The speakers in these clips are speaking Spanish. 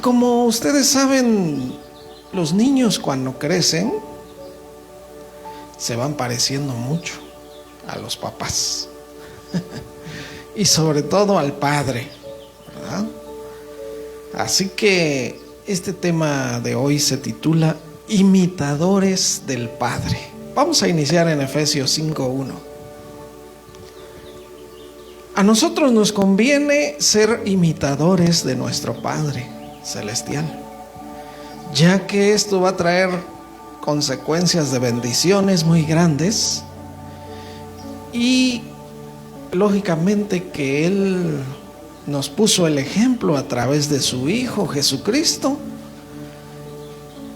como ustedes saben, los niños cuando crecen se van pareciendo mucho a los papás y sobre todo al padre, ¿verdad? Así que este tema de hoy se titula Imitadores del Padre. Vamos a iniciar en Efesios 5:1. A nosotros nos conviene ser imitadores de nuestro Padre Celestial, ya que esto va a traer consecuencias de bendiciones muy grandes y lógicamente que Él nos puso el ejemplo a través de su Hijo Jesucristo,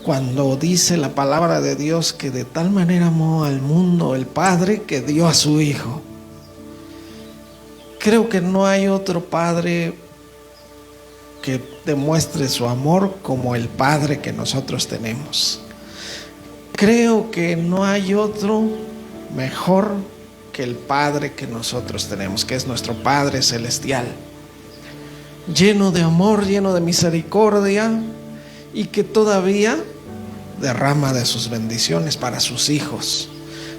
cuando dice la palabra de Dios que de tal manera amó al mundo el Padre que dio a su Hijo. Creo que no hay otro padre que demuestre su amor como el Padre que nosotros tenemos. Creo que no hay otro mejor que el Padre que nosotros tenemos, que es nuestro Padre Celestial, lleno de amor, lleno de misericordia, y que todavía derrama de sus bendiciones para sus hijos.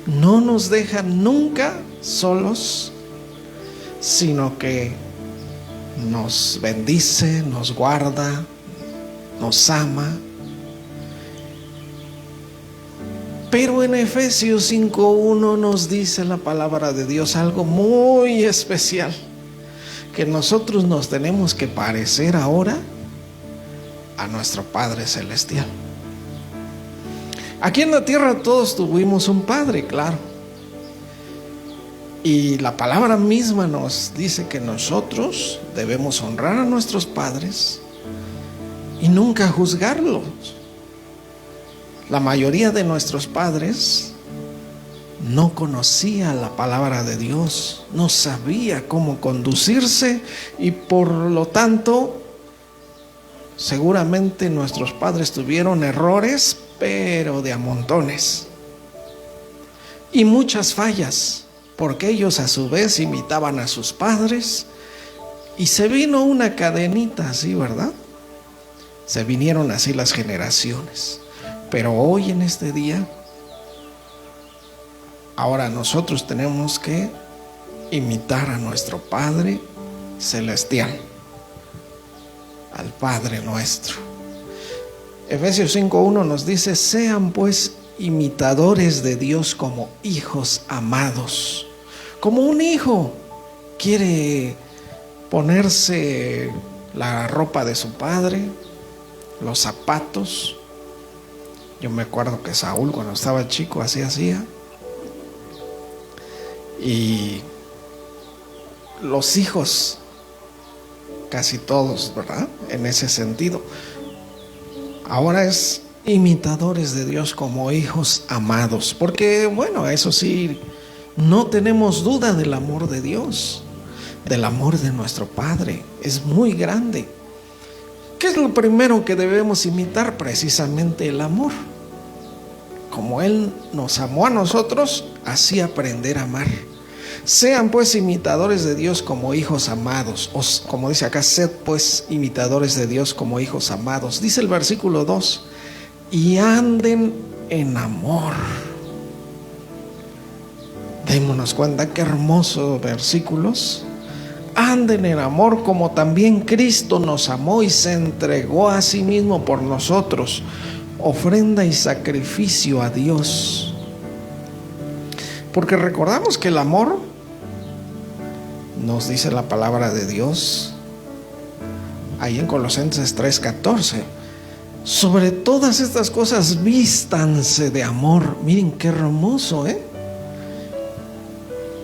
No nos deja nunca solos, sino que nos bendice, nos guarda, nos ama. Pero en Efesios 5:1 nos dice la palabra de Dios algo muy especial, que nosotros nos tenemos que parecer ahora a nuestro Padre Celestial. Aquí en la tierra todos tuvimos un padre, claro. Y la palabra misma nos dice que nosotros debemos honrar a nuestros padres y nunca juzgarlos. La mayoría de nuestros padres no conocía la palabra de Dios, no sabía cómo conducirse y por lo tanto seguramente nuestros padres tuvieron errores, pero de a montones, y muchas fallas, porque ellos a su vez imitaban a sus padres y se vino una cadenita así, ¿verdad? Se vinieron así las generaciones. Pero hoy en este día, ahora nosotros tenemos que imitar a nuestro Padre Celestial, al Padre nuestro. Efesios 5:1 nos dice: sean pues imitadores de Dios como hijos amados. Como un hijo quiere ponerse la ropa de su padre, los zapatos. Yo me acuerdo que Saúl, cuando estaba chico, así hacía. Y los hijos, casi todos, ¿verdad? En ese sentido. Ahora es imitadores de Dios como hijos amados. Porque, bueno, eso sí, no tenemos duda del amor de Dios, del amor de nuestro Padre. Es muy grande. ¿Qué es lo primero que debemos imitar? Precisamente el amor. Como Él nos amó a nosotros, así aprender a amar. Sean pues imitadores de Dios como hijos amados. Como dice acá, sed pues imitadores de Dios como hijos amados. Dice el versículo 2, y anden en amor. Démonos cuenta qué hermosos versículos. Anden en amor como también Cristo nos amó y se entregó a sí mismo por nosotros, ofrenda y sacrificio a Dios. Porque recordamos que el amor, nos dice la palabra de Dios ahí en Colosenses 3:14, sobre todas estas cosas vístanse de amor. Miren qué hermoso,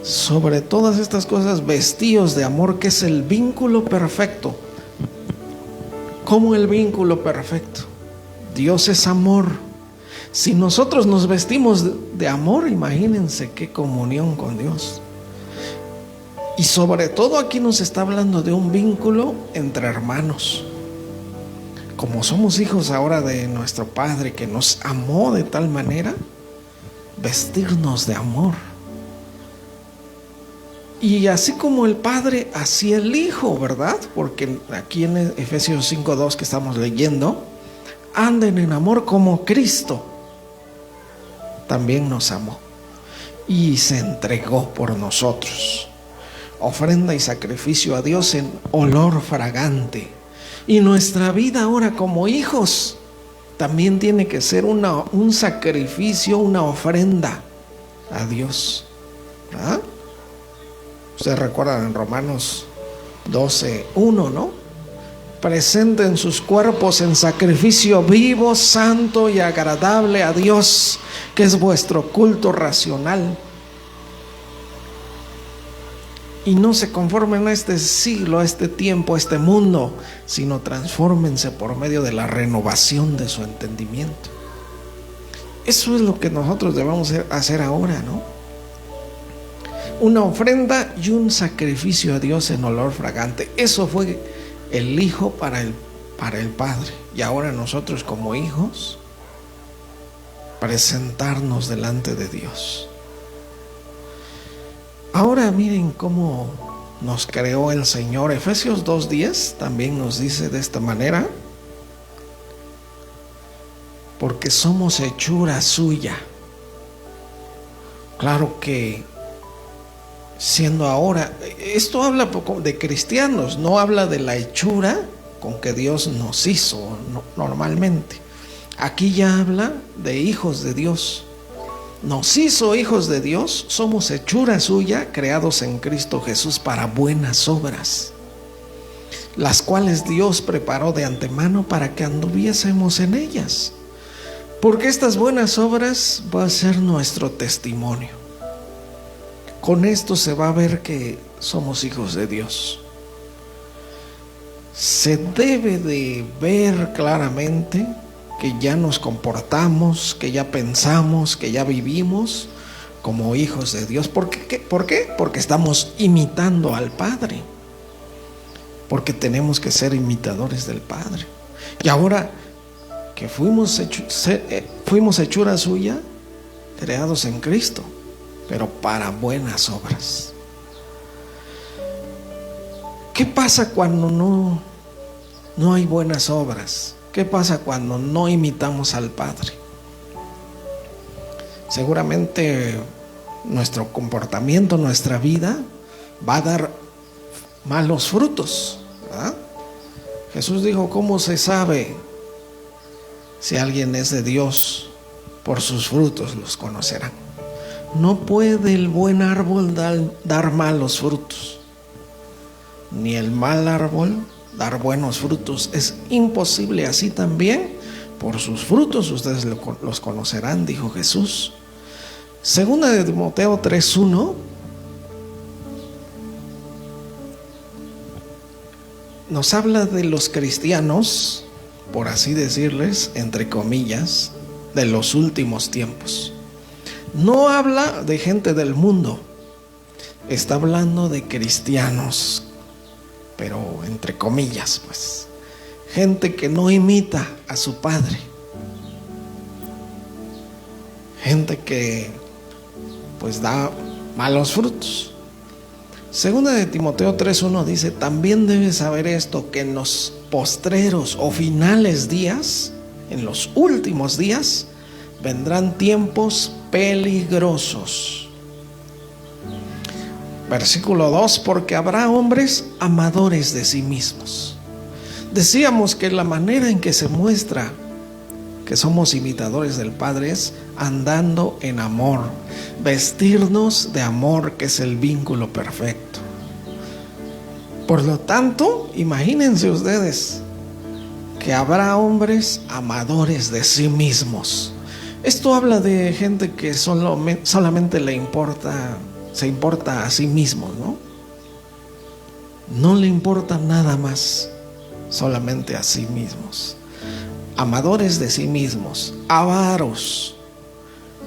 sobre todas estas cosas vestíos de amor, que es el vínculo perfecto. ¿Cómo el vínculo perfecto? Dios es amor. Si nosotros nos vestimos de amor, imagínense qué comunión con Dios. Y sobre todo aquí nos está hablando de un vínculo entre hermanos. Como somos hijos ahora de nuestro Padre que nos amó de tal manera, vestirnos de amor. Y así como el Padre, así el Hijo, ¿verdad? Porque aquí en Efesios 5:2 que estamos leyendo, anden en amor como Cristo también nos amó y se entregó por nosotros. Ofrenda y sacrificio a Dios en olor fragante. Y nuestra vida ahora como hijos también tiene que ser un sacrificio, una ofrenda a Dios, ¿verdad? Ustedes recuerdan en Romanos 12:1, ¿no? Presenten sus cuerpos en sacrificio vivo, santo y agradable a Dios, que es vuestro culto racional. Y no se conformen a este siglo, a este tiempo, a este mundo, sino transfórmense por medio de la renovación de su entendimiento. Eso es lo que nosotros debemos hacer ahora, ¿no? Una ofrenda y un sacrificio a Dios en olor fragante. Eso fue el Hijo para el Padre. Y ahora nosotros como hijos, presentarnos delante de Dios. Ahora miren cómo nos creó el Señor. Efesios 2:10 también nos dice de esta manera: porque somos hechura suya. Claro que siendo ahora, esto habla de cristianos, no habla de la hechura con que Dios nos hizo normalmente. Aquí ya habla de hijos de Dios. Nos hizo hijos de Dios, somos hechura suya, creados en Cristo Jesús para buenas obras, las cuales Dios preparó de antemano para que anduviésemos en ellas. Porque estas buenas obras van a ser nuestro testimonio. Con esto se va a ver que somos hijos de Dios. Se debe de ver claramente que ya nos comportamos, que ya pensamos, que ya vivimos como hijos de Dios. ¿Por qué? Porque estamos imitando al Padre. Porque tenemos que ser imitadores del Padre. Y ahora que fuimos hechura suya, creados en Cristo, pero para buenas obras. ¿Qué pasa cuando no hay buenas obras? ¿Qué pasa cuando no imitamos al Padre? Seguramente nuestro comportamiento, nuestra vida va a dar malos frutos, ¿verdad? Jesús dijo: ¿cómo se sabe si alguien es de Dios? Por sus frutos los conocerán. No puede el buen árbol dar malos frutos, ni el mal árbol dar buenos frutos. Es imposible. Así también, por sus frutos ustedes los conocerán, dijo Jesús. Segunda de Timoteo 3:1 nos habla de los cristianos, por así decirles, entre comillas, de los últimos tiempos. No habla de gente del mundo, está hablando de cristianos, pero entre comillas, pues, gente que no imita a su Padre, gente que pues da malos frutos. Segunda de Timoteo 3:1 dice: también debes saber esto, que en los postreros o finales días, en los últimos días, vendrán tiempos peligrosos. Versículo 2: porque habrá hombres amadores de sí mismos. Decíamos que la manera en que se muestra que somos imitadores del Padre es andando en amor, vestirnos de amor, que es el vínculo perfecto. Por lo tanto, imagínense ustedes que habrá hombres amadores de sí mismos. Esto habla de gente que solamente se importa a sí mismo, ¿no? No le importa nada más, solamente a sí mismos. Amadores de sí mismos, avaros,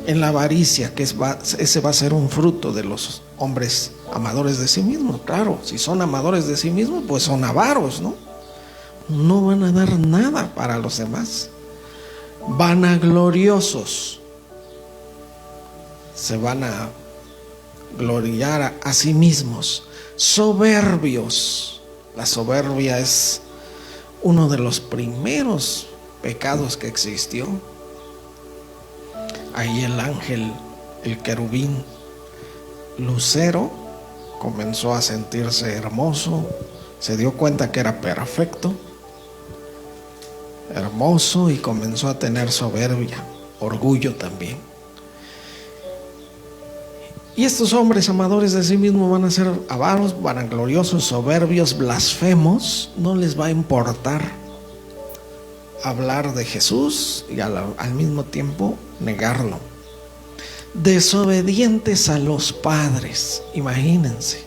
en la avaricia, que ese va a ser un fruto de los hombres amadores de sí mismos. Claro, si son amadores de sí mismos, pues son avaros, ¿no? No van a dar nada para los demás. Vanagloriosos, se van a gloriar a sí mismos, soberbios. La soberbia es uno de los primeros pecados que existió. Ahí el ángel, el querubín lucero, comenzó a sentirse hermoso, se dio cuenta que era perfecto, hermoso, y comenzó a tener soberbia, orgullo también. Y estos hombres amadores de sí mismos van a ser avaros, vanagloriosos, soberbios, blasfemos. No les va a importar hablar de Jesús y al mismo tiempo negarlo. Desobedientes a los padres, imagínense,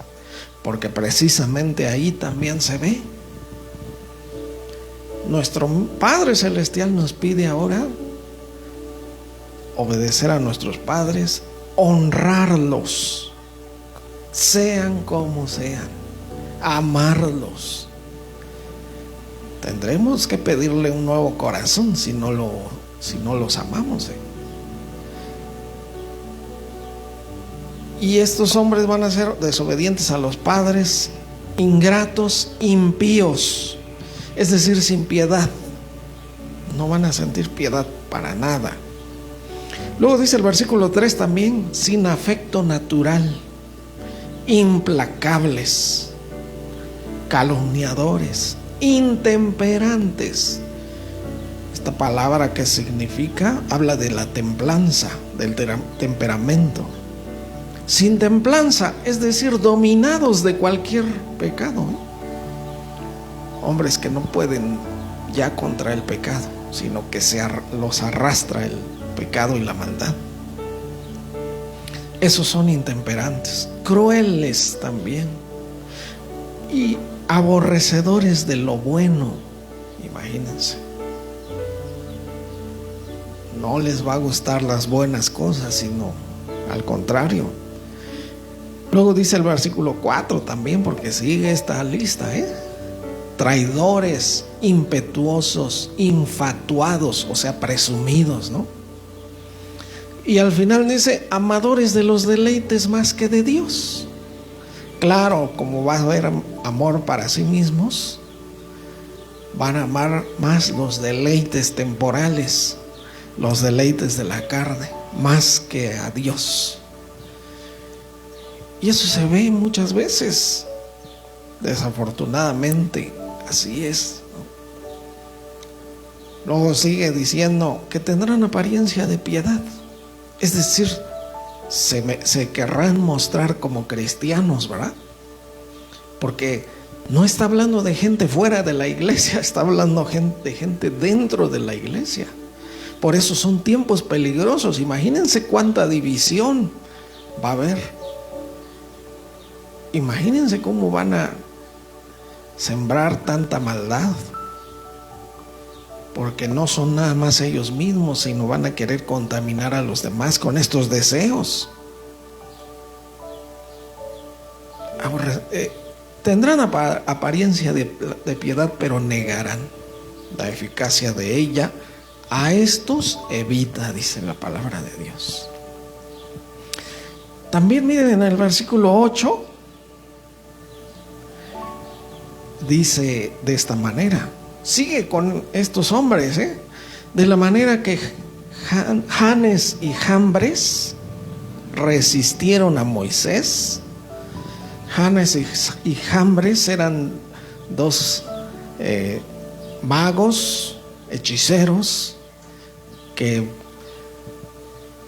porque precisamente ahí también se ve. Nuestro Padre Celestial nos pide ahora obedecer a nuestros padres, honrarlos, sean como sean, amarlos. Tendremos que pedirle un nuevo corazón si no los amamos. Y estos hombres van a ser desobedientes a los padres, ingratos, impíos, es decir, sin piedad. No van a sentir piedad para nada. Luego dice el versículo 3 también, sin afecto natural, implacables, calumniadores, intemperantes. Esta palabra, que significa, habla de la templanza, del temperamento. Sin templanza, es decir, dominados de cualquier pecado. Hombres que no pueden ya contra el pecado, sino que los arrastra el pecado y la maldad. Esos son intemperantes, crueles también, y aborrecedores de lo bueno. Imagínense, no les va a gustar las buenas cosas, sino al contrario. Luego dice el versículo 4 también, porque sigue esta lista, traidores, impetuosos, infatuados, o sea, presumidos, ¿no? Y al final dice, amadores de los deleites más que de Dios. Claro, como va a haber amor para sí mismos, van a amar más los deleites temporales, los deleites de la carne, más que a Dios. Y eso se ve muchas veces, desafortunadamente, así es. Luego sigue diciendo que tendrán apariencia de piedad, es decir, se querrán mostrar como cristianos, ¿verdad? Porque no está hablando de gente fuera de la iglesia, está hablando de gente dentro de la iglesia. Por eso son tiempos peligrosos. Imagínense cuánta división va a haber. Imagínense cómo van a sembrar tanta maldad, porque no son nada más ellos mismos, sino van a querer contaminar a los demás con estos deseos. Tendrán apariencia de piedad, pero negarán la eficacia de ella. A estos evita, dice la palabra de Dios. También miren en el versículo 8, dice de esta manera, sigue con estos hombres, de la manera que Janes y Jambres resistieron a Moisés. Janes y Jambres eran dos magos, hechiceros, que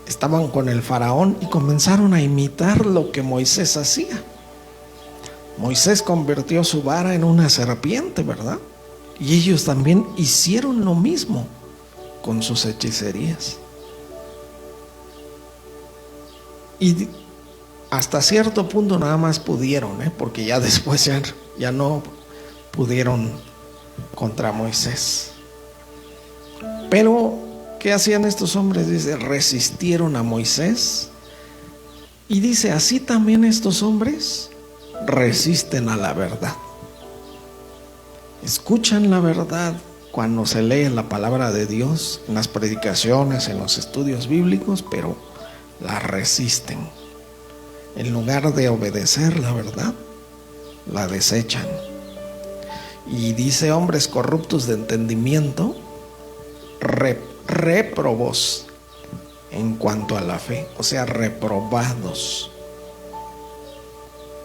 estaban con el faraón y comenzaron a imitar lo que Moisés hacía. Moisés convirtió su vara en una serpiente, ¿verdad? Y ellos también hicieron lo mismo con sus hechicerías. Y hasta cierto punto nada más pudieron, porque ya después ya no pudieron contra Moisés. Pero ¿qué hacían estos hombres? Dice, resistieron a Moisés. Y dice, así también estos hombres resisten a la verdad. Escuchan la verdad cuando se lee la palabra de Dios, en las predicaciones, en los estudios bíblicos, pero la resisten. en lugar de obedecer la verdad, la desechan. Y dice: hombres corruptos de entendimiento, réprobos en cuanto a la fe, o sea, reprobados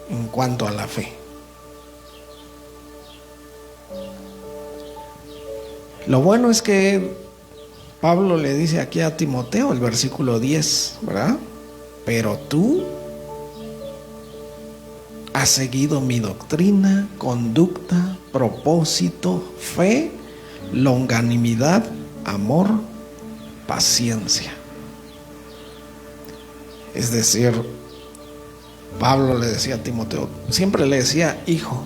en cuanto a la fe. Lo bueno es que Pablo le dice aquí a Timoteo, el versículo 10, ¿verdad? Pero tú has seguido mi doctrina, conducta, propósito, fe, longanimidad, amor, paciencia. Es decir, Pablo le decía a Timoteo, siempre le decía hijo,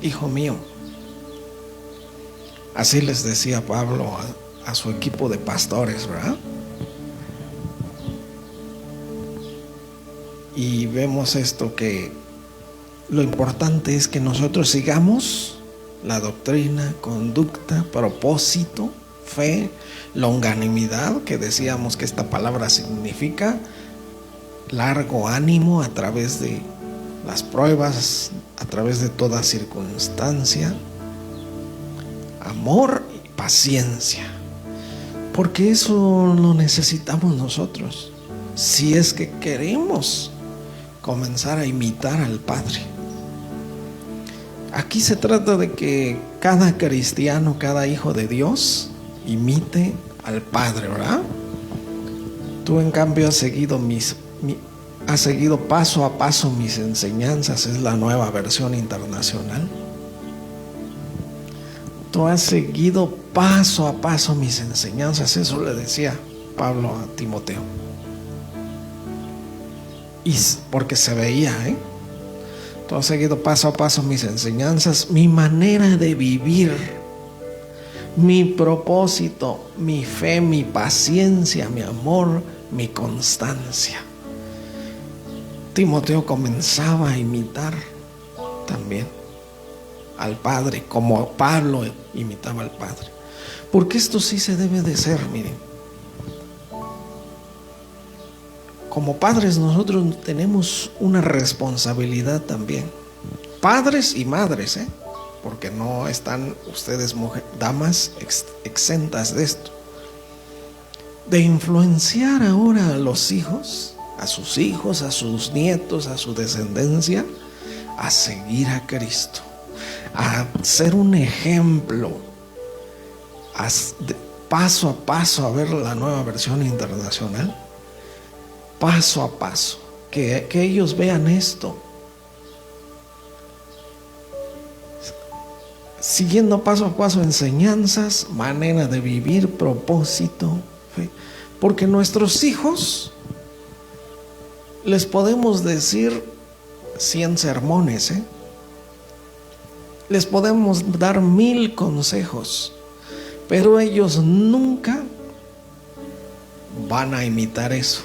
hijo mío. Así les decía Pablo a su equipo de pastores, ¿verdad? Y vemos esto, que lo importante es que nosotros sigamos la doctrina, conducta, propósito, fe, longanimidad, que decíamos que esta palabra significa largo ánimo a través de las pruebas, a través de toda circunstancia, amor y paciencia, porque eso lo necesitamos nosotros si es que queremos comenzar a imitar al Padre. Aquí se trata de que cada cristiano, cada hijo de Dios imite al Padre, ¿verdad? Tú en cambio has seguido paso a paso mis enseñanzas, es la Nueva Versión Internacional. Tú has seguido paso a paso mis enseñanzas, eso le decía Pablo a Timoteo. Y porque se veía, tú has seguido paso a paso mis enseñanzas, mi manera de vivir, mi propósito, mi fe, mi paciencia, mi amor, mi constancia. Timoteo comenzaba a imitar también al Padre, como Pablo imitaba al Padre. Porque esto sí se debe de ser, miren. Como padres nosotros tenemos una responsabilidad también. Padres y madres, porque no están ustedes, damas, exentas de esto. De influenciar ahora a los hijos, a sus nietos, a su descendencia, a seguir a Cristo, a ser un ejemplo, paso a paso, a ver la Nueva Versión Internacional, paso a paso, que ellos vean esto, siguiendo paso a paso enseñanzas, manera de vivir, propósito, fe. Porque nuestros hijos les podemos decir 100 sermones, les podemos dar 1000 consejos, pero ellos nunca van a imitar eso.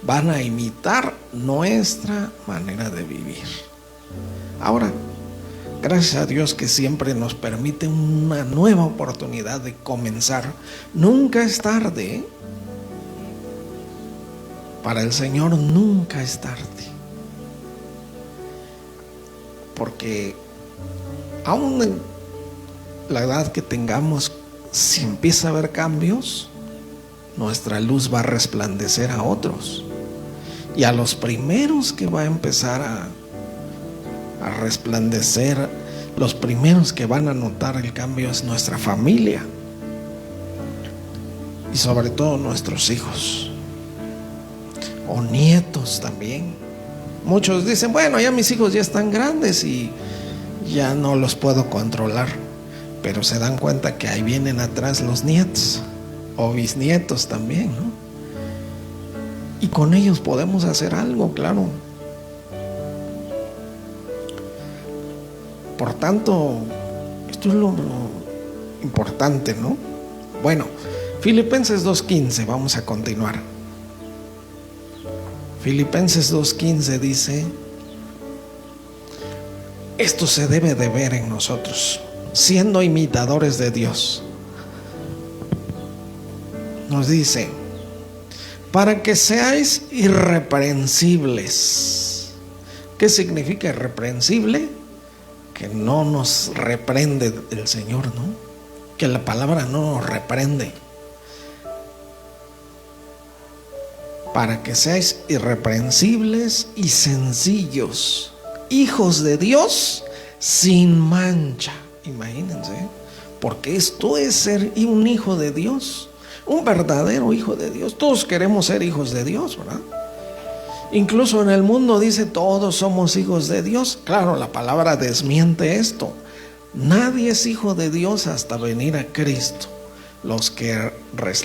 Van a imitar nuestra manera de vivir. Ahora, gracias a Dios que siempre nos permite una nueva oportunidad de comenzar. Nunca es tarde. Para el Señor nunca es tarde. Porque aún en la edad que tengamos, si empieza a haber cambios, nuestra luz va a resplandecer a otros. Y a los primeros que va a empezar a resplandecer, los primeros que van a notar el cambio es nuestra familia. Y sobre todo nuestros hijos. O nietos también. Muchos dicen, bueno, ya mis hijos ya están grandes y ya no los puedo controlar. Pero se dan cuenta que ahí vienen atrás los nietos. O bisnietos también, ¿no? Y con ellos podemos hacer algo, claro. Por tanto, esto es lo importante, ¿no? Bueno, Filipenses 2:15, vamos a continuar. Filipenses 2:15 dice: esto se debe de ver en nosotros, siendo imitadores de Dios. Nos dice: para que seáis irreprensibles. ¿Qué significa irreprensible? Que no nos reprende el Señor, ¿no? Que la palabra no nos reprende. Para que seáis irreprensibles y sencillos, hijos de Dios sin mancha. Imagínense, porque esto es ser un hijo de Dios, un verdadero hijo de Dios. Todos queremos ser hijos de Dios, ¿verdad? Incluso en el mundo dice todos somos hijos de Dios. Claro, la palabra desmiente esto. Nadie es hijo de Dios hasta venir a Cristo. Los que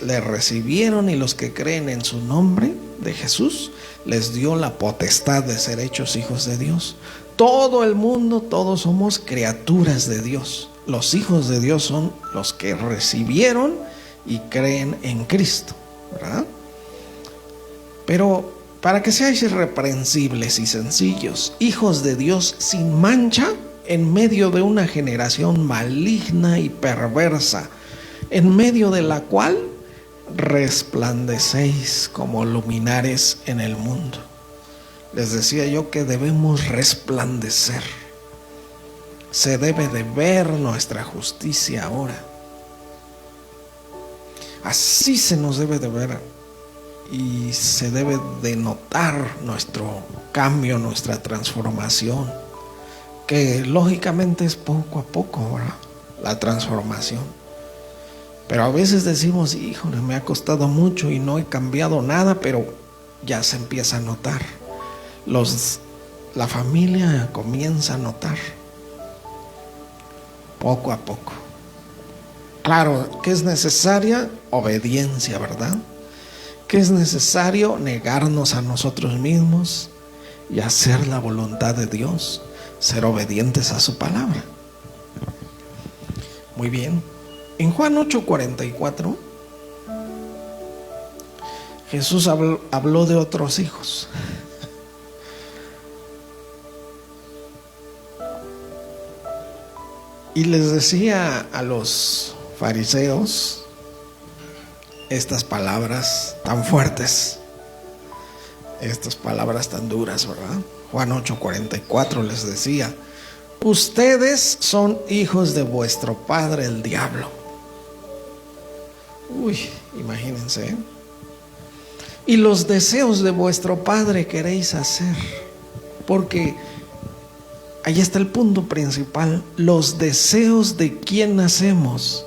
le recibieron y los que creen en su nombre de Jesús, les dio la potestad de ser hechos hijos de Dios. Todo el mundo, todos somos criaturas de Dios. Los hijos de Dios son los que recibieron y creen en Cristo, ¿verdad? Pero para que seáis irreprensibles y sencillos, hijos de Dios sin mancha, en medio de una generación maligna y perversa, en medio de la cual resplandecéis como luminares en el mundo. Les decía yo que debemos resplandecer. Se debe de ver nuestra justicia ahora. Así se nos debe de ver y se debe de notar nuestro cambio, nuestra transformación, que lógicamente es poco a poco, ¿verdad? La transformación. Pero a veces decimos, híjole, me ha costado mucho y no he cambiado nada, pero ya se empieza a notar. La familia comienza a notar poco a poco. Claro que es necesaria obediencia, ¿verdad? Que es necesario negarnos a nosotros mismos y hacer la voluntad de Dios, ser obedientes a su palabra. Muy bien. En Juan 8:44, Jesús habló de otros hijos. Y les decía a los fariseos estas palabras tan fuertes, estas palabras tan duras, ¿verdad? Juan 8:44 les decía: ustedes son hijos de vuestro padre el diablo. Uy, imagínense, ¿eh? Y los deseos de vuestro padre queréis hacer, porque ahí está el punto principal. Los deseos de quién hacemos.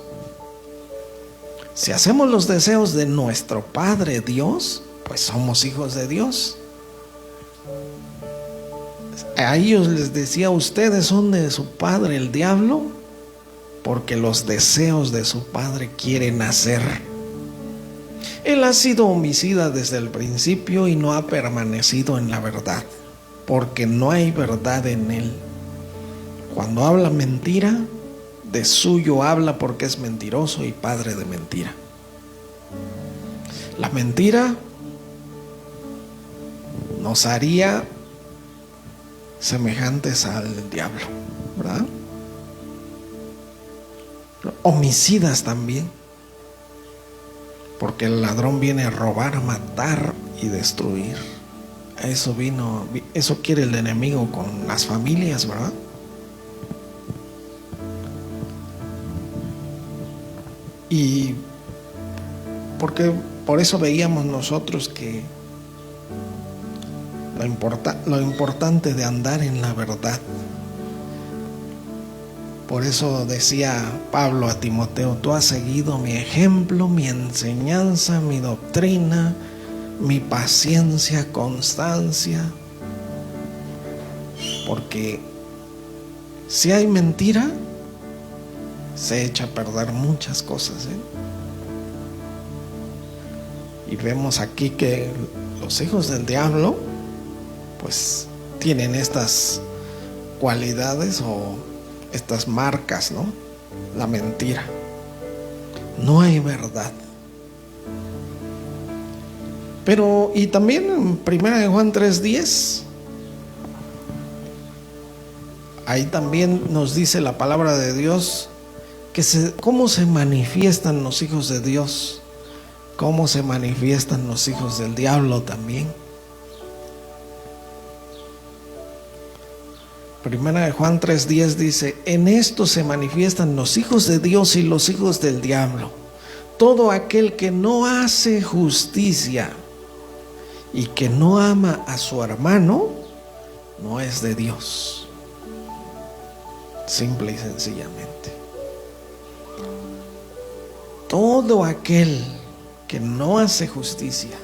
Si hacemos los deseos de nuestro Padre Dios, pues somos hijos de Dios. A ellos les decía: ustedes son de su padre el diablo, porque los deseos de su padre quieren hacer. Él ha sido homicida desde el principio y no ha permanecido en la verdad, porque no hay verdad en él. Cuando habla mentira, de suyo habla, porque es mentiroso y padre de mentira. La mentira nos haría semejantes al diablo, ¿verdad? Homicidas también, porque el ladrón viene a robar, matar y destruir. Eso quiere el enemigo con las familias, ¿verdad? Y porque por eso veíamos nosotros que lo importante de andar en la verdad. Por eso decía Pablo a Timoteo: tú has seguido mi ejemplo, mi enseñanza, mi doctrina, mi paciencia, constancia. Porque si hay mentira, se echa a perder muchas cosas, ¿eh? Y vemos aquí que los hijos del diablo pues tienen estas cualidades o estas marcas, ¿no? La mentira. No hay verdad. Pero, y también en 1 Juan 3:10, ahí también nos dice la palabra de Dios que cómo se manifiestan los hijos de Dios. cómo se manifiestan los hijos del diablo también. Primera de Juan 3:10 dice: en esto se manifiestan los hijos de Dios y los hijos del diablo. Todo aquel que no hace justicia y que no ama a su hermano no es de Dios. Simple y sencillamente. Todo aquel que no hace justicia,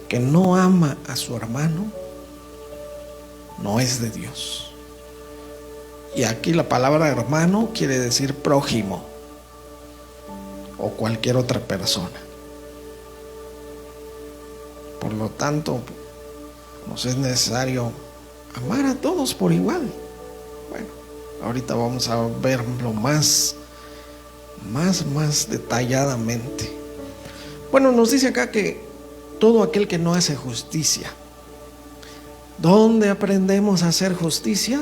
que no ama a su hermano, no es de Dios. Y aquí la palabra hermano quiere decir prójimo o cualquier otra persona. Por lo tanto, nos es necesario amar a todos por igual. Bueno, ahorita vamos a verlo más detalladamente. Bueno, nos dice acá que todo aquel que no hace justicia. ¿Dónde aprendemos a hacer justicia?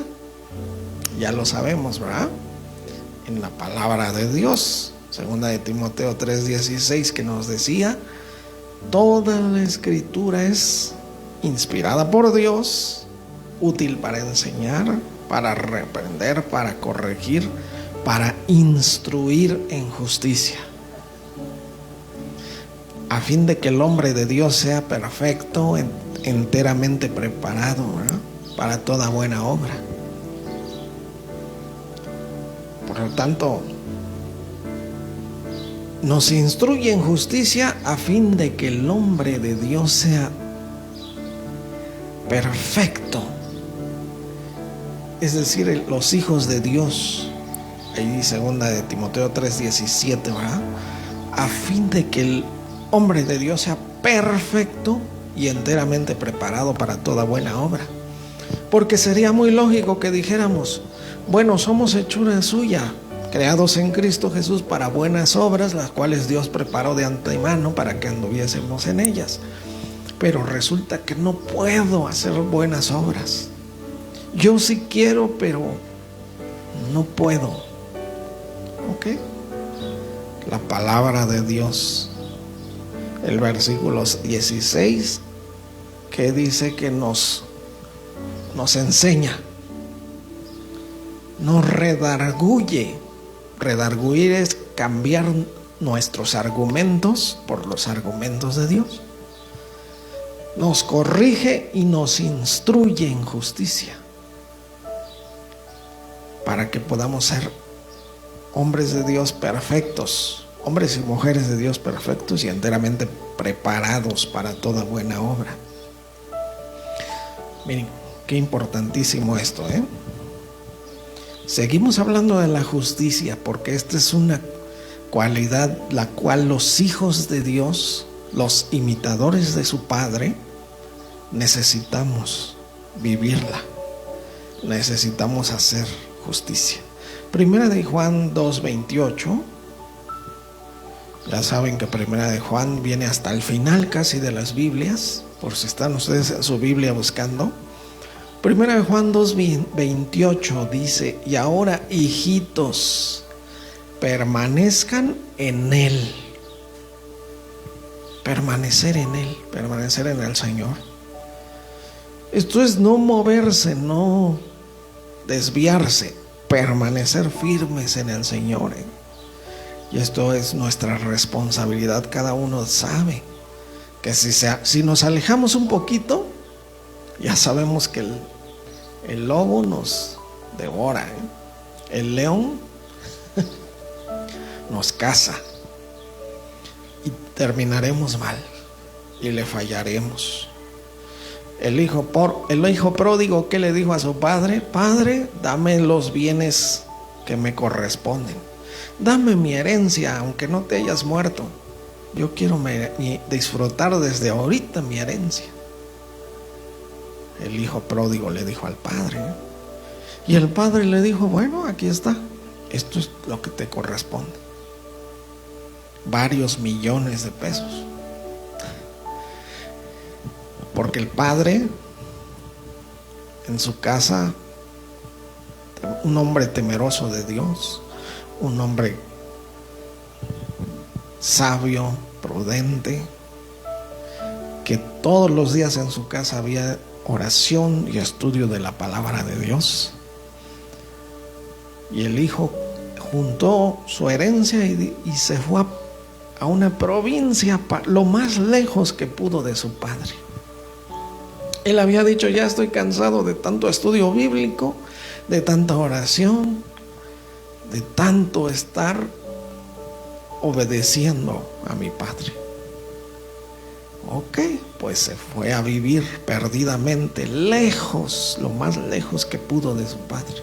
Ya lo sabemos, ¿verdad? En la palabra de Dios. Segunda de Timoteo 3:16, que nos decía: toda la escritura es inspirada por Dios, útil para enseñar, para reprender, para corregir, para instruir en justicia, a fin de que el hombre de Dios sea perfecto, enteramente preparado, ¿verdad?, para toda buena obra. Por lo tanto, nos instruye en justicia a fin de que el hombre de Dios sea perfecto, es decir, los hijos de Dios. Ahí segunda de Timoteo 3:17, ¿verdad? A fin de que el hombre de Dios sea perfecto y enteramente preparado para toda buena obra. Porque sería muy lógico que dijéramos: bueno, somos hechura suya, creados en Cristo Jesús para buenas obras, las cuales Dios preparó de antemano para que anduviésemos en ellas. Pero resulta que no puedo hacer buenas obras. Yo sí quiero, pero no puedo. ¿Ok? La palabra de Dios, el versículo 16, que dice que nos enseña, nos redarguye. Redarguir es cambiar nuestros argumentos por los argumentos de Dios. Nos corrige y nos instruye en justicia, para que podamos ser hombres de Dios perfectos, hombres y mujeres de Dios perfectos y enteramente preparados para toda buena obra. Miren, qué importantísimo esto, ¿eh? Seguimos hablando de la justicia, porque esta es una cualidad la cual los hijos de Dios, los imitadores de su Padre, necesitamos vivirla. Necesitamos hacer justicia. Primera de Juan 2:28. Ya saben que Primera de Juan viene hasta el final casi de las Biblias, por si están ustedes en su Biblia buscando. Primera de Juan 2:28 dice: y ahora, hijitos, permanezcan en Él. Permanecer en Él, permanecer en el Señor. Esto es no moverse, no desviarse, permanecer firmes en el Señor, ¿eh? Y esto es nuestra responsabilidad. Cada uno sabe que si nos alejamos un poquito, ya sabemos que el lobo nos devora, ¿eh? El león nos caza y terminaremos mal y le fallaremos. El hijo pródigo, ¿qué le dijo a su padre? Padre, dame los bienes que me corresponden, dame mi herencia, aunque no te hayas muerto. Yo quiero disfrutar desde ahorita mi herencia. El hijo pródigo le dijo al padre, ¿eh? Y el padre le dijo: bueno, aquí está, esto es lo que te corresponde. Varios millones de pesos. Porque el padre, en su casa, un hombre temeroso de Dios, un hombre sabio, prudente, que todos los días en su casa había oración y estudio de la palabra de Dios. Y el hijo juntó su herencia y se fue a una provincia, lo más lejos que pudo de su padre. Él había dicho: ya estoy cansado de tanto estudio bíblico, de tanta oración, de tanto estar obedeciendo a mi padre. Ok, pues se fue a vivir perdidamente, lejos, lo más lejos que pudo de su padre.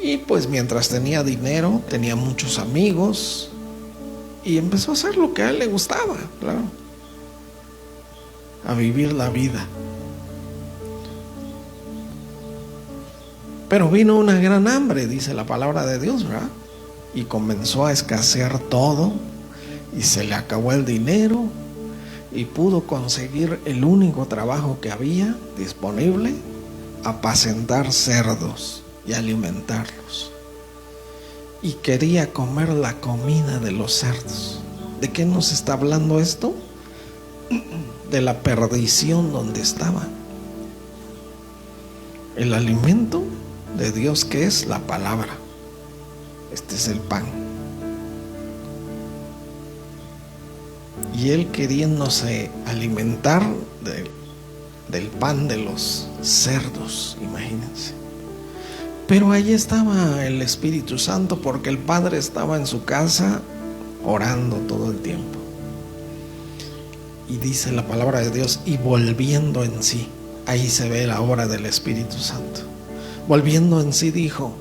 Y pues mientras tenía dinero, tenía muchos amigos, y empezó a hacer lo que a él le gustaba, claro, a vivir la vida. Pero vino una gran hambre, dice la palabra de Dios, ¿verdad? Y comenzó a escasear todo, y se le acabó el dinero, y pudo conseguir el único trabajo que había disponible: apacentar cerdos y alimentarlos. Y quería comer la comida de los cerdos. ¿De qué nos está hablando esto? De la perdición donde estaba. El alimento de Dios, que es la palabra. Este es el pan. Y él queriéndose alimentar del pan de los cerdos, imagínense. Pero allí estaba el Espíritu Santo, porque el Padre estaba en su casa orando todo el tiempo. Y dice la palabra de Dios: y volviendo en sí. Ahí se ve la obra del Espíritu Santo. Volviendo en sí, dijo: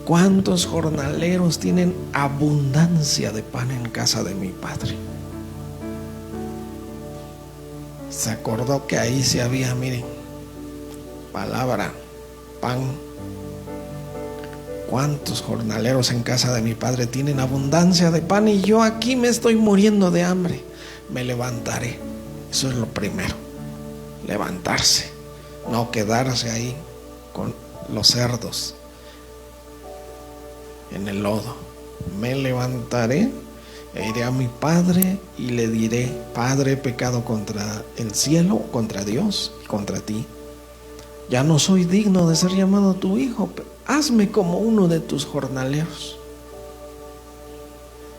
¿cuántos jornaleros tienen abundancia de pan en casa de mi Padre? Se acordó que ahí sí había, miren, palabra, pan. ¿Cuántos jornaleros en casa de mi Padre tienen abundancia de pan, y yo aquí me estoy muriendo de hambre? Me levantaré. Eso es lo primero, levantarse, no quedarse ahí con los cerdos en el lodo. Me levantaré e iré a mi Padre y le diré: Padre, he pecado contra el cielo, contra Dios y contra ti. Ya no soy digno de ser llamado tu hijo. Hazme como uno de tus jornaleros,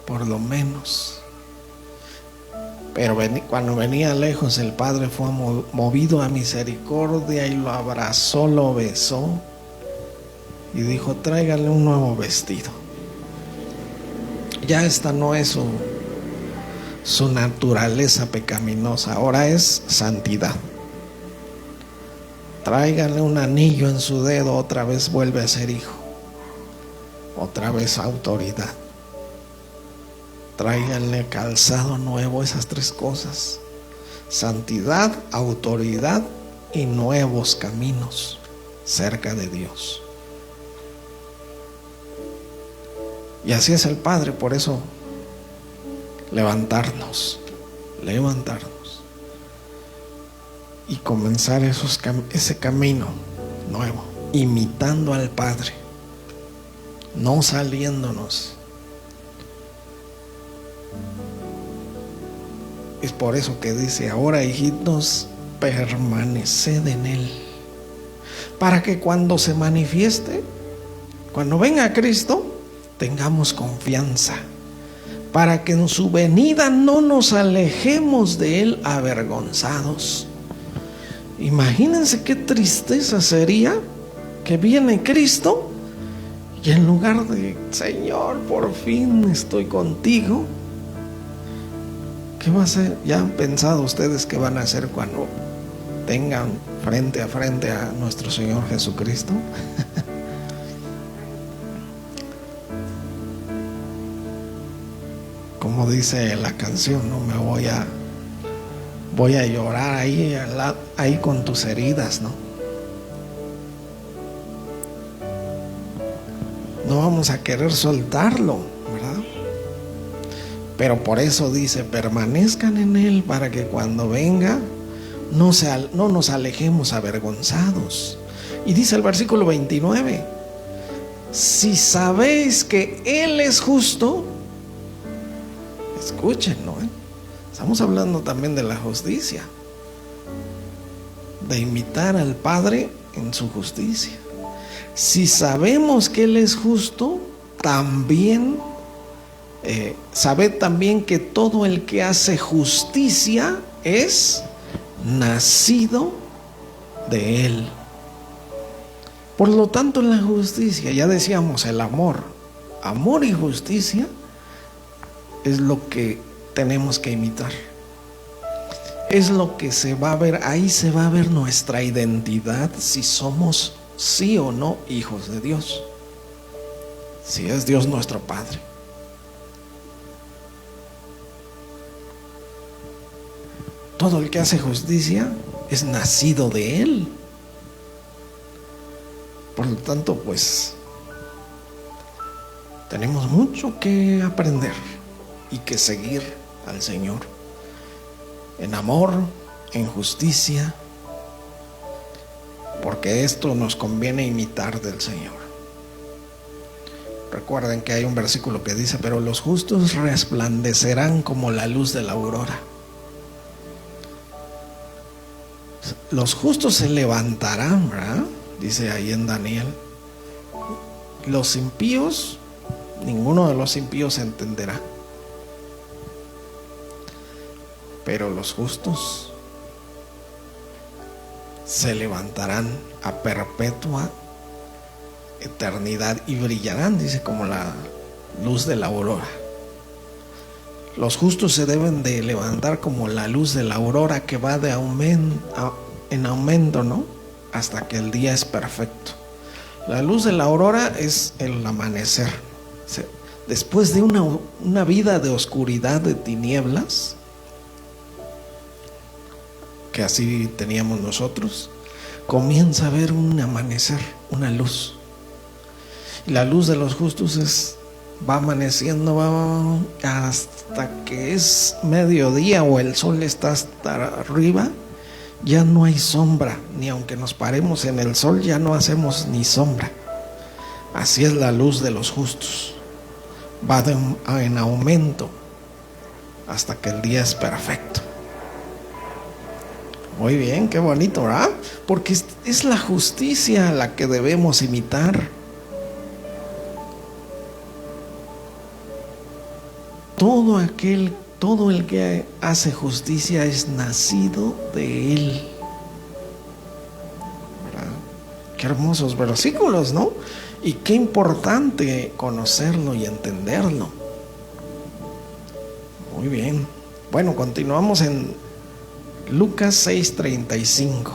por lo menos. Pero cuando venía lejos, el Padre fue movido a misericordia y lo abrazó, lo besó y dijo: tráigale un nuevo vestido. Ya esta no es su naturaleza pecaminosa, ahora es santidad. Tráigale un anillo en su dedo, otra vez vuelve a ser hijo, otra vez autoridad. Tráiganle calzado nuevo, esas tres cosas: santidad, autoridad y nuevos caminos cerca de Dios. Y así es el Padre. Por eso levantarnos y comenzar ese camino nuevo, imitando al Padre, no saliéndonos. Es por eso que dice: ahora, hijitos, permaneced en Él, para que cuando se manifieste, cuando venga Cristo, tengamos confianza, para que en su venida no nos alejemos de Él avergonzados. Imagínense qué tristeza sería que viene Cristo y en lugar de: Señor, por fin estoy contigo, ¿qué va a hacer? ¿Ya han pensado ustedes qué van a hacer cuando tengan frente a nuestro Señor Jesucristo? Como dice la canción, no me voy a llorar ahí con tus heridas, ¿no? No vamos a querer soltarlo, ¿verdad? Pero por eso dice: permanezcan en Él, para que cuando venga no nos alejemos avergonzados. Y dice el versículo 29: si sabéis que Él es justo, escúchenlo, estamos hablando también de la justicia, de imitar al Padre en su justicia. Si sabemos que Él es justo, también sabed también que todo el que hace justicia es nacido de Él. Por lo tanto, la justicia, ya decíamos, el amor y justicia es lo que tenemos que imitar. Es lo que se va a ver, ahí se va a ver nuestra identidad, si somos sí o no hijos de Dios, si es Dios nuestro Padre. Todo el que hace justicia es nacido de Él. Por lo tanto, pues, tenemos mucho que aprender y que seguir al Señor en amor, en justicia, porque esto nos conviene imitar del Señor. Recuerden que hay un versículo que dice: pero los justos resplandecerán como la luz de la aurora. Los justos se levantarán, ¿verdad? Dice ahí en Daniel. Los impíos, ninguno de los impíos se entenderá, pero los justos se levantarán a perpetua eternidad y brillarán, dice, como la luz de la aurora. Los justos se deben de levantar como la luz de la aurora, que va de en aumento, ¿no? Hasta que el día es perfecto. La luz de la aurora es el amanecer. Después de una vida de oscuridad, de tinieblas, que así teníamos nosotros, comienza a haber un amanecer, una luz. Y la luz de los justos va amaneciendo, va hasta que es mediodía o el sol está hasta arriba. Ya no hay sombra, ni aunque nos paremos en el sol, ya no hacemos ni sombra. Así es la luz de los justos. Va en aumento hasta que el día es perfecto. Muy bien, qué bonito, ¿verdad? Porque es la justicia la que debemos imitar. Todo el que hace justicia es nacido de Él. ¿Verdad? Qué hermosos versículos, ¿no? Y qué importante conocerlo y entenderlo. Muy bien. Bueno, continuamos en Lucas 6:35.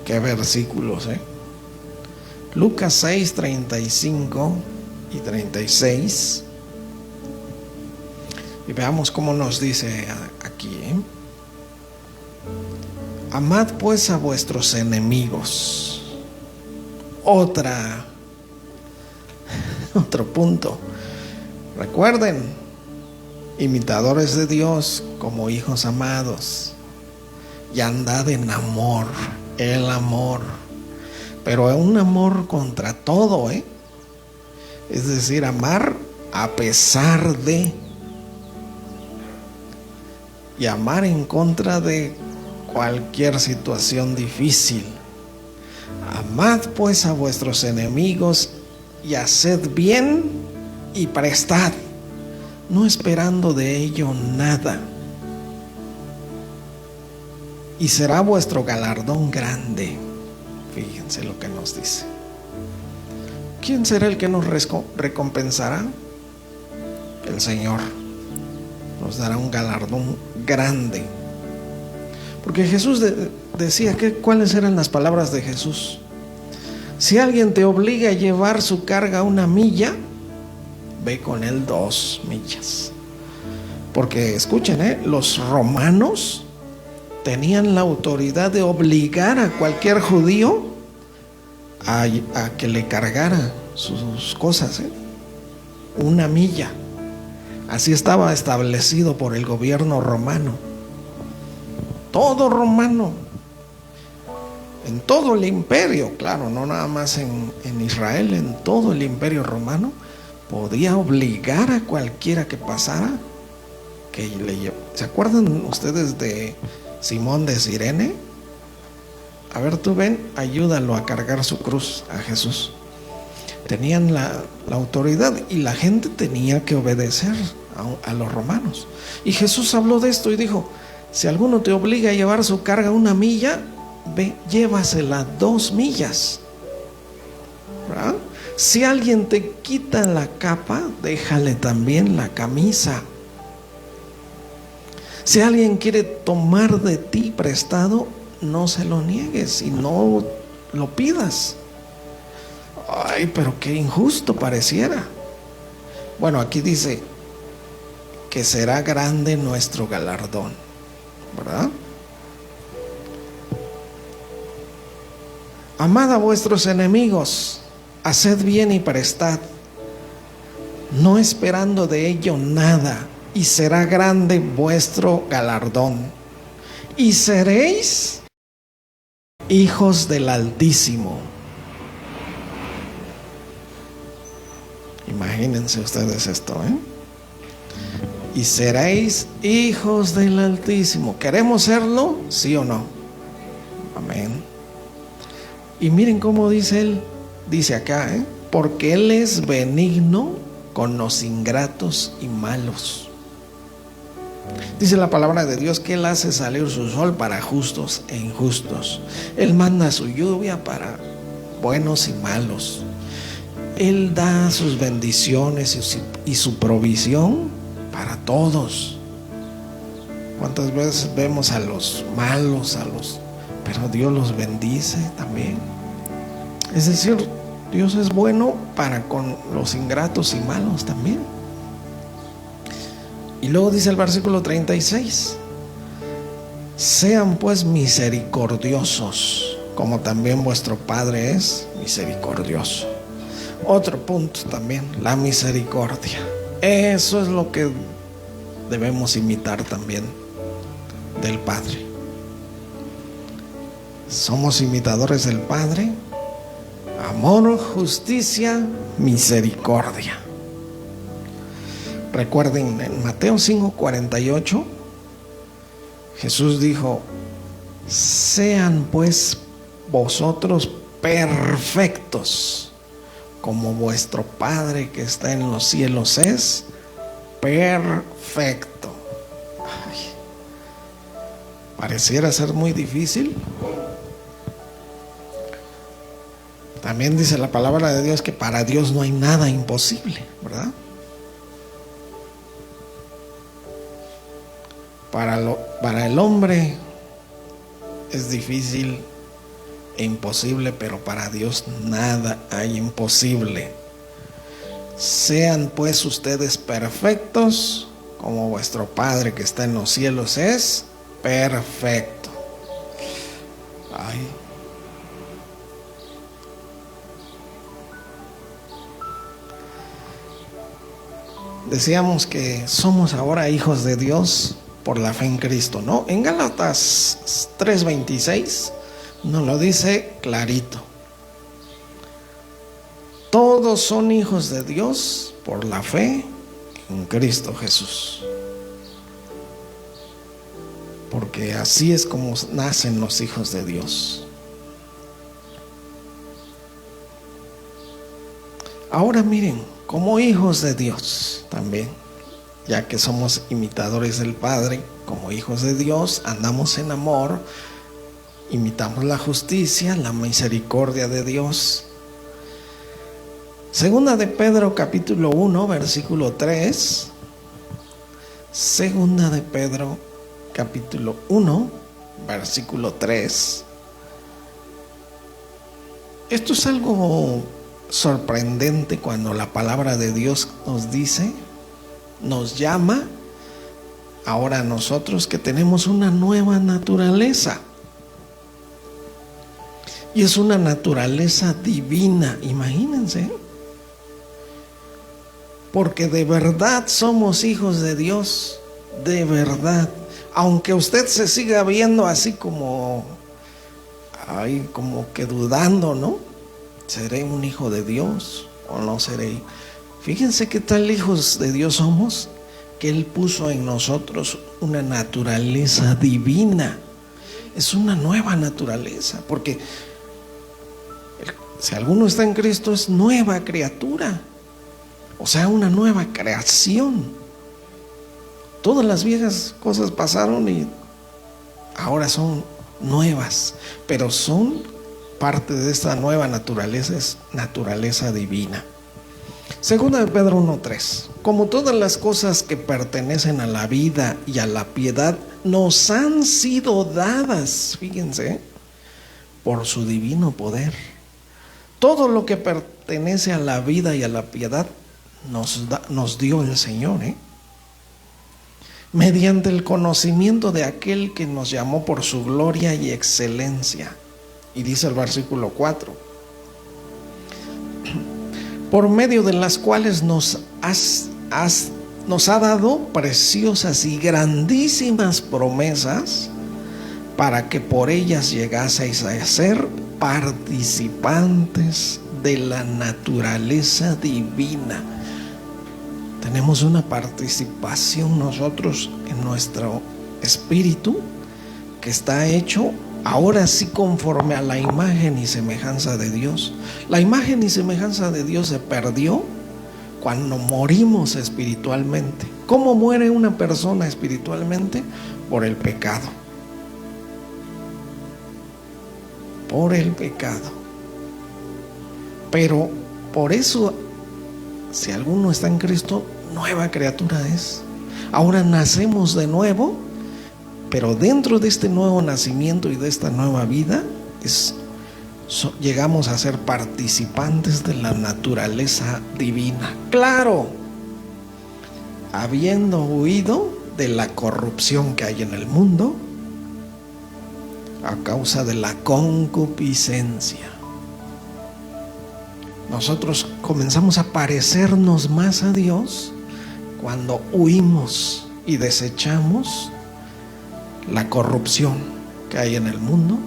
Qué versículos, Lucas 6:35 y 36. Y veamos cómo nos dice aquí, Amad pues a vuestros enemigos. Otro punto. Recuerden, imitadores de Dios como hijos amados, y andad en amor, el amor, pero un amor contra todo, es decir, amar a pesar de, y amar en contra de cualquier situación difícil. Amad pues a vuestros enemigos y haced bien y prestad, no esperando de ello nada, y será vuestro galardón grande. Fíjense lo que nos dice. ¿Quién será el que nos recompensará? El Señor nos dará un galardón grande. Porque Jesús decía ¿cuáles eran las palabras de Jesús? Si alguien te obliga a llevar su carga 1 milla, ve con él 2 millas. Porque escuchen, los romanos tenían la autoridad de obligar a cualquier judío a que le cargara sus cosas, 1 milla. Así estaba establecido por el gobierno romano. Todo romano. en todo el imperio, claro, no nada más en Israel, en todo el imperio romano, podía obligar a cualquiera que pasara que le llevara. ¿Se acuerdan ustedes de Simón de Cirene? A ver, tú ven, ayúdalo a cargar su cruz a Jesús. Tenían la autoridad y la gente tenía que obedecer a los romanos. Y Jesús habló de esto y dijo: si alguno te obliga a llevar su carga 1 milla, ve, llévasela 2 millas. ¿Verdad? Si alguien te quita la capa, déjale también la camisa. Si alguien quiere tomar de ti prestado, no se lo niegues y no lo pidas. Ay, pero qué injusto pareciera. Bueno, aquí dice que será grande nuestro galardón, ¿verdad? Amad a vuestros enemigos, haced bien y prestad, no esperando de ello nada, y será grande vuestro galardón, y seréis hijos del Altísimo. Imagínense ustedes esto, y seréis hijos del Altísimo. ¿Queremos serlo? ¿Sí o no? Amén. Y miren cómo dice él, dice acá, porque Él es benigno con los ingratos y malos. Dice la palabra de Dios que Él hace salir su sol para justos e injustos. Él manda su lluvia para buenos y malos. Él da sus bendiciones y su provisión para todos. ¿Cuántas veces vemos a los malos, pero Dios los bendice también? Es decir, Dios es bueno para con los ingratos y malos también. Y luego dice el versículo 36: sean pues misericordiosos, como también vuestro Padre es misericordioso. Otro punto también, la misericordia. Eso es lo que debemos imitar también del Padre. Somos imitadores del Padre. Amor, justicia, misericordia. Recuerden, en Mateo 5:48, Jesús dijo: sean pues vosotros perfectos, como vuestro Padre que está en los cielos es perfecto. Ay, pareciera ser muy difícil. También dice la palabra de Dios que para Dios no hay nada imposible, ¿verdad? Para el hombre es difícil e imposible, pero para Dios nada hay imposible. Sean pues ustedes perfectos, como vuestro Padre que está en los cielos es perfecto. Ay. Decíamos que somos ahora hijos de Dios por la fe en Cristo, ¿no? En Gálatas 3:26 nos lo dice clarito. Todos son hijos de Dios por la fe en Cristo Jesús. Porque así es como nacen los hijos de Dios. Ahora miren, como hijos de Dios también, ya que somos imitadores del Padre, como hijos de Dios, andamos en amor, imitamos la justicia, la misericordia de Dios. Segunda de Pedro capítulo 1 versículo 3. Segunda de Pedro capítulo 1 versículo 3. Esto es algo sorprendente cuando la palabra de Dios nos dice, nos llama ahora a nosotros que tenemos una nueva naturaleza. Y es una naturaleza divina, imagínense. Porque de verdad somos hijos de Dios, de verdad. Aunque usted se siga viendo así como ahí como que dudando, ¿no? ¿Seré un hijo de Dios o no seré? Fíjense qué tal hijos de Dios somos, que Él puso en nosotros una naturaleza divina. Es una nueva naturaleza, porque si alguno está en Cristo es nueva criatura, o sea, una nueva creación. Todas las viejas cosas pasaron y ahora son nuevas, pero son parte de esta nueva naturaleza, es naturaleza divina. Segunda de Pedro 1:3. Como todas las cosas que pertenecen a la vida y a la piedad nos han sido dadas, fíjense, por su divino poder. Todo lo que pertenece a la vida y a la piedad nos dio el Señor, mediante el conocimiento de aquel que nos llamó por su gloria y excelencia. Y dice el versículo 4: por medio de las cuales nos ha dado preciosas y grandísimas promesas, para que por ellas llegaseis a ser participantes de la naturaleza divina. Tenemos una participación nosotros en nuestro espíritu, que está hecho ahora sí conforme a la imagen y semejanza de Dios. La imagen y semejanza de Dios se perdió cuando morimos espiritualmente. ¿Cómo muere una persona espiritualmente? Por el pecado. Por el pecado. Pero por eso, si alguno está en Cristo, nueva criatura es. Ahora nacemos de nuevo, pero dentro de este nuevo nacimiento y de esta nueva vida llegamos a ser participantes de la naturaleza divina. Claro, habiendo huido de la corrupción que hay en el mundo a causa de la concupiscencia. Nosotros comenzamos a parecernos más a Dios cuando huimos y desechamos la corrupción que hay en el mundo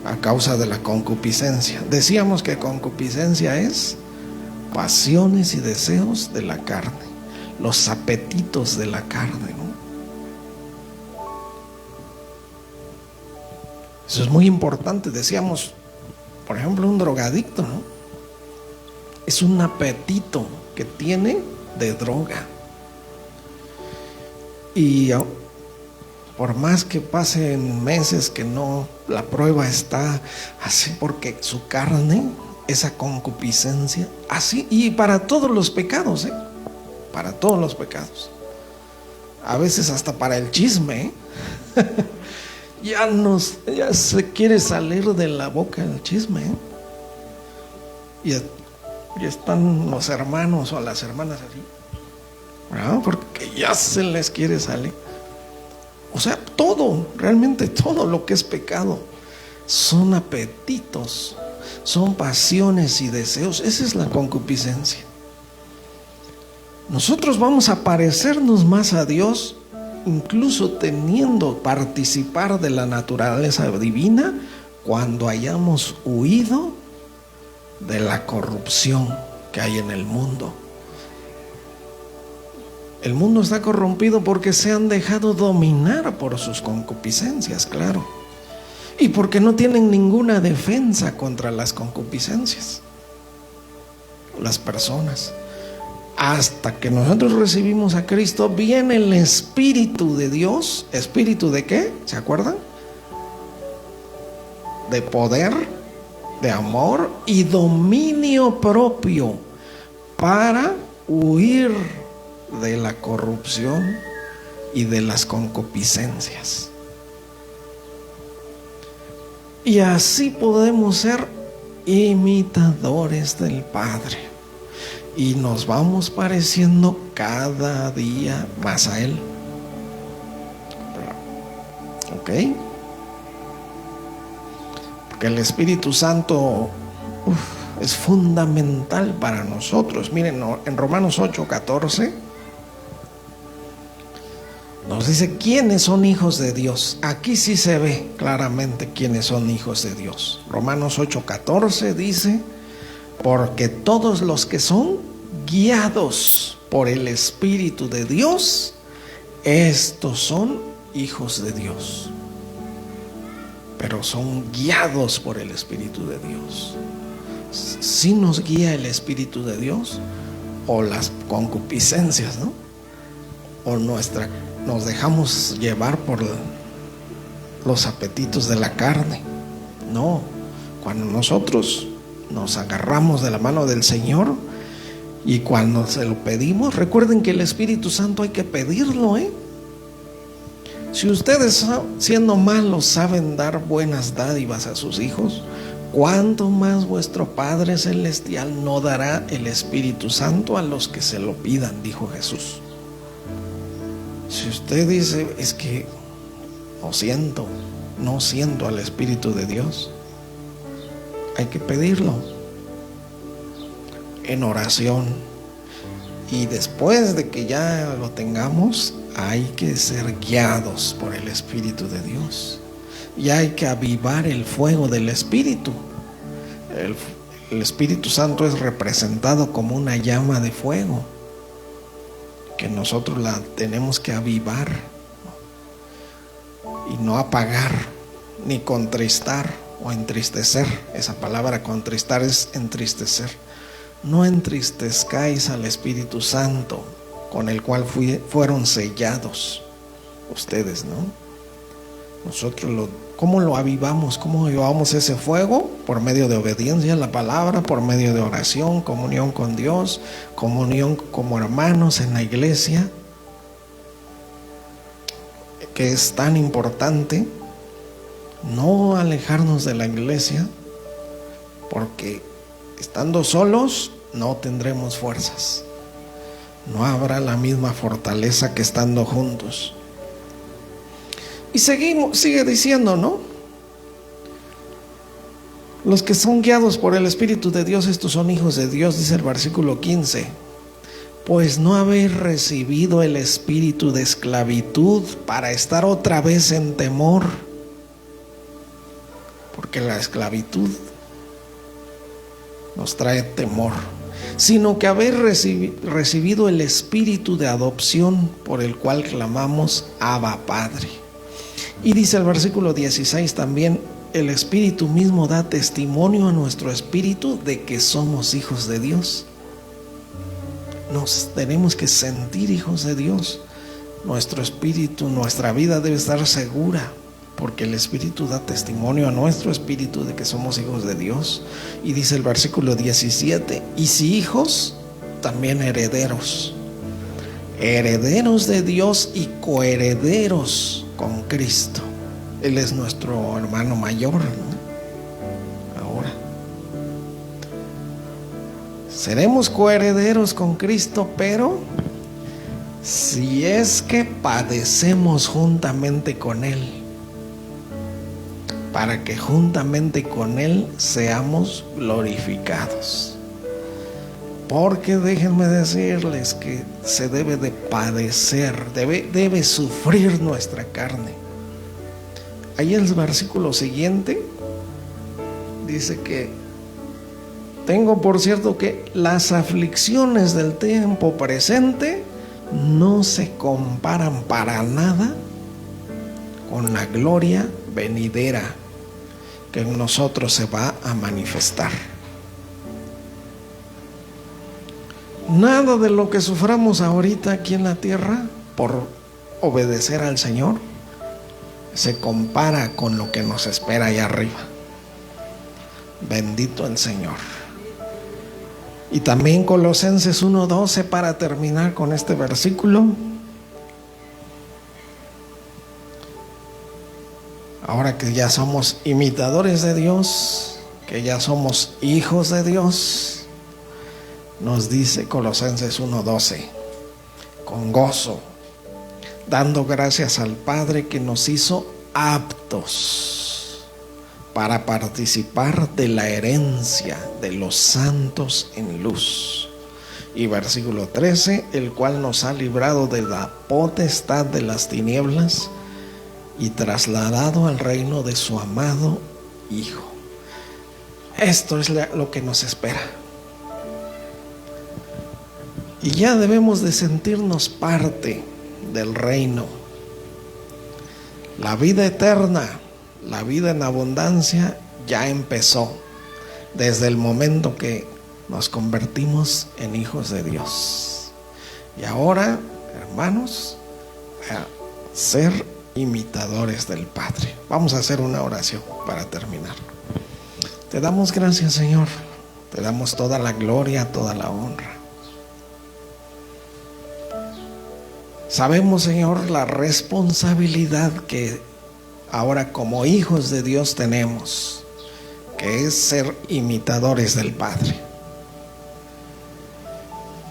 a causa de la concupiscencia. Decíamos que concupiscencia es pasiones y deseos de la carne, los apetitos de la carne, ¿no? Eso es muy importante. Decíamos, por ejemplo, un drogadicto, ¿no? Es un apetito que tiene de droga. Y por más que pasen meses que no, la prueba está así, porque su carne, esa concupiscencia, así, y para todos los pecados, para todos los pecados, a veces hasta para el chisme, ya se quiere salir de la boca el chisme, y están los hermanos o las hermanas así, ¿verdad? Porque ya se les quiere salir. O sea, todo, realmente todo lo que es pecado son apetitos, son pasiones y deseos. Esa es la concupiscencia. Nosotros vamos a parecernos más a Dios, incluso participar de la naturaleza divina, cuando hayamos huido de la corrupción que hay en el mundo. El mundo está corrompido porque se han dejado dominar por sus concupiscencias, claro. Y porque no tienen ninguna defensa contra las concupiscencias. Las personas. Hasta que nosotros recibimos a Cristo, viene el Espíritu de Dios. ¿Espíritu de qué? ¿Se acuerdan? De poder, de amor y dominio propio, para huir de la corrupción y de las concupiscencias. Y así podemos ser imitadores del Padre, y nos vamos pareciendo cada día más a Él. ¿Ok? Porque el Espíritu Santo es fundamental para nosotros. Miren, en Romanos 8:14 Nos dice quiénes son hijos de Dios. Aquí sí se ve claramente quiénes son hijos de Dios. Romanos 8:14 dice: porque todos los que son guiados por el Espíritu de Dios, estos son hijos de Dios. Pero son guiados por el Espíritu de Dios. ¿Sí nos guía el Espíritu de Dios? O las concupiscencias, ¿no? O nos dejamos llevar por los apetitos de la carne. No, cuando nosotros nos agarramos de la mano del Señor y cuando se lo pedimos, recuerden que el Espíritu Santo hay que pedirlo, Si ustedes, siendo malos, saben dar buenas dádivas a sus hijos, ¿cuánto más vuestro Padre Celestial no dará el Espíritu Santo a los que se lo pidan? Dijo Jesús. Si usted dice, es que no siento al Espíritu de Dios, hay que pedirlo en oración. Y después de que ya lo tengamos, hay que ser guiados por el Espíritu de Dios. Y hay que avivar el fuego del Espíritu. El Espíritu Santo es representado como una llama de fuego, que nosotros la tenemos que avivar y no apagar, ni contristar o entristecer. Esa palabra contristar es entristecer. No entristezcáis al Espíritu Santo, con el cual fueron sellados ustedes, ¿no? Nosotros ¿cómo lo avivamos? ¿Cómo avivamos ese fuego? Por medio de obediencia a la palabra, por medio de oración, comunión con Dios, comunión como hermanos en la iglesia, que es tan importante. No alejarnos de la iglesia, porque estando solos no tendremos fuerzas. No habrá la misma fortaleza que estando juntos. Y sigue diciendo, ¿no? Los que son guiados por el Espíritu de Dios, estos son hijos de Dios, dice el versículo 15. Pues no habéis recibido el espíritu de esclavitud para estar otra vez en temor. Porque la esclavitud nos trae temor, sino que habéis recibido el espíritu de adopción, por el cual clamamos Abba, Padre. Y dice el versículo 16 también: el Espíritu mismo da testimonio a nuestro espíritu de que somos hijos de Dios. Nos tenemos que sentir hijos de Dios. Nuestro espíritu, nuestra vida debe estar segura, porque el Espíritu da testimonio a nuestro espíritu de que somos hijos de Dios. Y dice el versículo 17: y si hijos, también herederos, herederos de Dios y coherederos con Cristo. Él es nuestro hermano mayor, ¿no? Ahora seremos coherederos con Cristo, pero si es que padecemos juntamente con Él, para que juntamente con Él seamos glorificados. Porque déjenme decirles que se debe de padecer, debe sufrir nuestra carne. Ahí el versículo siguiente dice que tengo por cierto que las aflicciones del tiempo presente no se comparan para nada con la gloria venidera que en nosotros se va a manifestar. Nada de lo que suframos ahorita aquí en la tierra por obedecer al Señor se compara con lo que nos espera allá arriba. Bendito el Señor. Y también Colosenses 1:12, para terminar con este versículo. Ahora que ya somos imitadores de Dios, que ya somos hijos de Dios, nos dice Colosenses 1:12: con gozo, dando gracias al Padre que nos hizo aptos para participar de la herencia de los santos en luz, Y versículo 13, el cual nos ha librado de la potestad de las tinieblas y trasladado al reino de su amado Hijo. Esto es lo que nos espera. Y ya debemos de sentirnos parte del reino. La vida eterna, la vida en abundancia ya empezó desde el momento que nos convertimos en hijos de Dios. Y ahora, hermanos, a ser imitadores del Padre. Vamos a hacer una oración para terminar. Te damos gracias, Señor. Te damos toda la gloria, toda la honra. Sabemos, Señor, la responsabilidad que ahora como hijos de Dios tenemos, que es ser imitadores del Padre.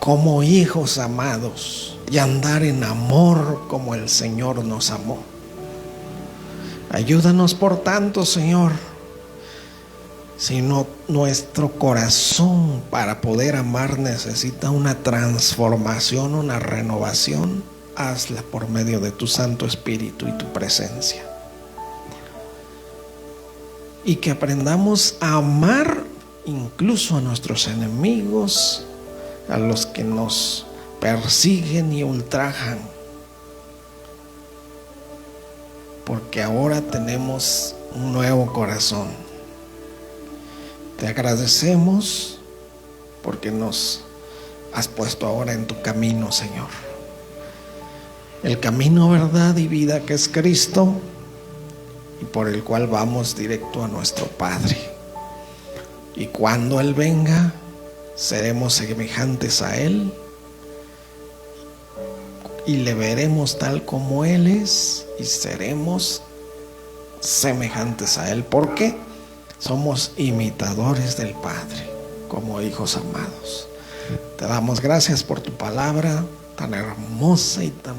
Como hijos amados y andar en amor como el Señor nos amó. Ayúdanos por tanto, Señor, sino nuestro corazón para poder amar necesita una transformación, una renovación. Hazla por medio de tu Santo Espíritu y tu presencia. Y que aprendamos a amar incluso a nuestros enemigos, a los que nos persiguen y ultrajan. Porque ahora tenemos un nuevo corazón. Te agradecemos porque nos has puesto ahora en tu camino, Señor. El camino, verdad y vida que es Cristo, y por el cual vamos directo a nuestro Padre. Y cuando Él venga, seremos semejantes a Él y le veremos tal como Él es y seremos semejantes a Él, porque somos imitadores del Padre como hijos amados. Te damos gracias por tu palabra tan hermosa y tan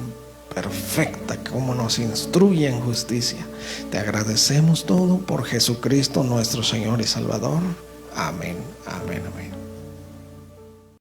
perfecta como nos instruye en justicia. Te agradecemos todo por Jesucristo nuestro Señor y Salvador. Amén, amén, amén.